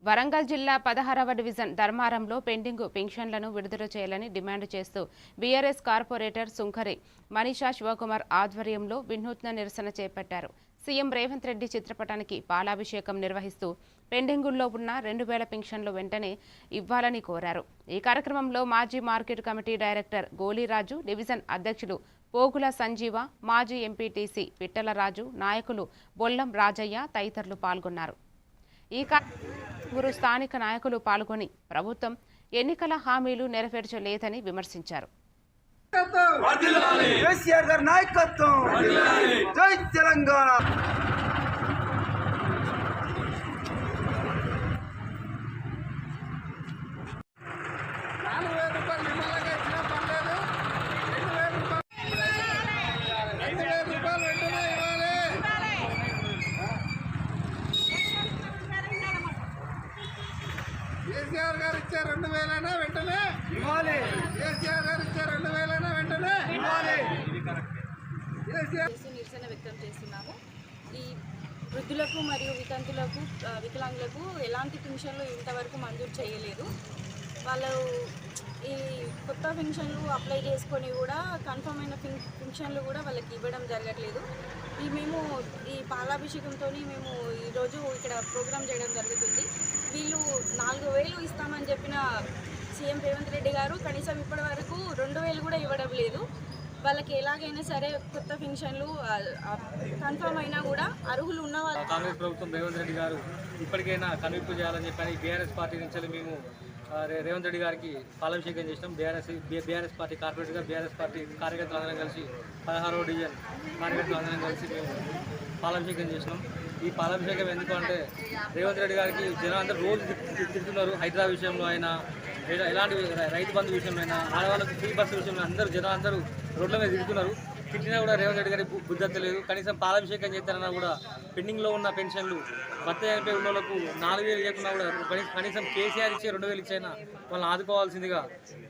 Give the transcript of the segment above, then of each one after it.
వరంగల్ జిల్లా 16వ division ధర్మారంలో pending పెన్షన్లను విడుదల చేయాలని డిమాండ్ చేస్తూ బీఆర్ఎస్ కార్పొరేటర్ సుంకరి మనీషా శివకుమార్ ఆధ్వర్యంలో వినూత్న నిరసన చేపట్టారు. సీఎం రేవంత్ రెడ్డి చిత్రపటానికి పాలాభిషేకం నిర్వహిస్తూ పెండింగుల్లో ఉన్న 2000 పెన్షన్లు వెంటనే ఇవ్వాలని కోరారు. ఈ కార్యక్రమంలో మాజీ మార్కెట్ కమిటీ డైరెక్టర్ గోలీరాజు, డివిజన్ అధ్యక్షులు పోగుల సంజీవ, మాజీ ఎంపీటీసీ పిట్టలరాజు, నాయకులు బొల్లం రాజయ్య తదితరులు పాల్గొన్నారు. ఈ కార్యక్రమంలో స్థానిక నాయకులు పాల్గొని ప్రభుత్వం ఎన్నికల హామీలు నెరవేర్చలేదని విమర్శించారు. జై తెలంగాణ. కేసీఆర్ గారు ఇచ్చే 2000 వెంటనే ఇవ్వాలి. కేసీఆర్ గారు ఇచ్చే 2000 వెంటనే ఇవ్వాలి. నిరసన వ్యక్తం చేస్తున్నాము. ఈ వృద్ధులకు మరియు వికలాంగులకు ఎలాంటి పెన్షన్లు ఇంతవరకు మంజూరు చేయలేదు. వాళ్ళు ఈ కొత్త పెన్షన్లు అప్లై చేసుకొని కూడా కన్ఫర్మ్ అయిన పెన్షన్లు కూడా వాళ్ళకి ఇవ్వడం జరగట్లేదు. మేము ఈ పాలాభిషేకంతో మేము ఈరోజు ఇక్కడ ప్రోగ్రాం చేయడం జరుగుతుంది. వీళ్ళు 4000 ఇస్తామని చెప్పిన సీఎం రేవంత్ రెడ్డి గారు కనీసం ఇప్పటి వరకు 2000 కూడా ఇవ్వడం లేదు. వాళ్ళకి ఎలాగైనా సరే కొత్త పెన్షన్లు కన్ఫర్మ్ అయినా కూడా అర్హులు ఉన్న వాళ్ళు. కాంగ్రెస్ ప్రభుత్వం రేవంత్ రెడ్డి గారు ఇప్పటికైనా కనువిప్పు చేయాలని చెప్పని బీఆర్ఎస్ పార్టీ నుంచి మేము రేవంత్ రెడ్డి గారికి పాలాభిషేకం చేసినాం. బీఆర్ఎస్ పార్టీ కార్పొరేటర్గా బీఆర్ఎస్ పార్టీ కార్యకర్తలు అందరం కలిసి 16వ డివిజన్ కార్యకర్తలు అందరం కలిసి మేము పాలాభిషేకం చేసినాం. ఈ పాలాభిషేకం ఎందుకు అంటే రేవంత్ రెడ్డి గారికి జనం అందరూ రోజు తిరుగుతున్నారు. హైదరాబాద్ విషయంలో అయినా, ఎలాంటి రైతు బంధు విషయంలో అయినా, ఆడవాళ్ళకు ఫ్రీ బస్సు విషయంలో అందరూ రోడ్ల మీద తిరుగుతున్నారు. తిట్టినా కూడా రేవంత్ రెడ్డి గారికి బుద్ధి లేదు. కనీసం పాలాభిషేకం చేస్తారన్నా కూడా పెండింగ్లో ఉన్న పెన్షన్లు భర్త చనిపోయి ఉన్న వాళ్ళకు 4000 ఇవ్వకుండా కూడా కనీసం కేసీఆర్ ఇచ్చే 2000 ఇచ్చైనా వాళ్ళని ఆదుకోవాల్సిందిగా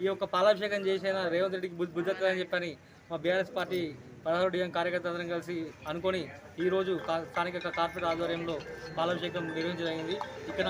ఈ యొక్క పాలాభిషేకం చేసైనా రేవంత్ రెడ్డికి బుద్ధి అని చెప్పని మా బీఆర్ఎస్ పార్టీ 16వ డివిజన్ కార్యకర్తలు అందరం కలిసి అనుకొని ఈరోజు స్థానిక కార్పొరేట్ ఆధ్వర్యంలో పాలాభిషేకం నిర్వహించడం జరిగింది. ఇక్కడ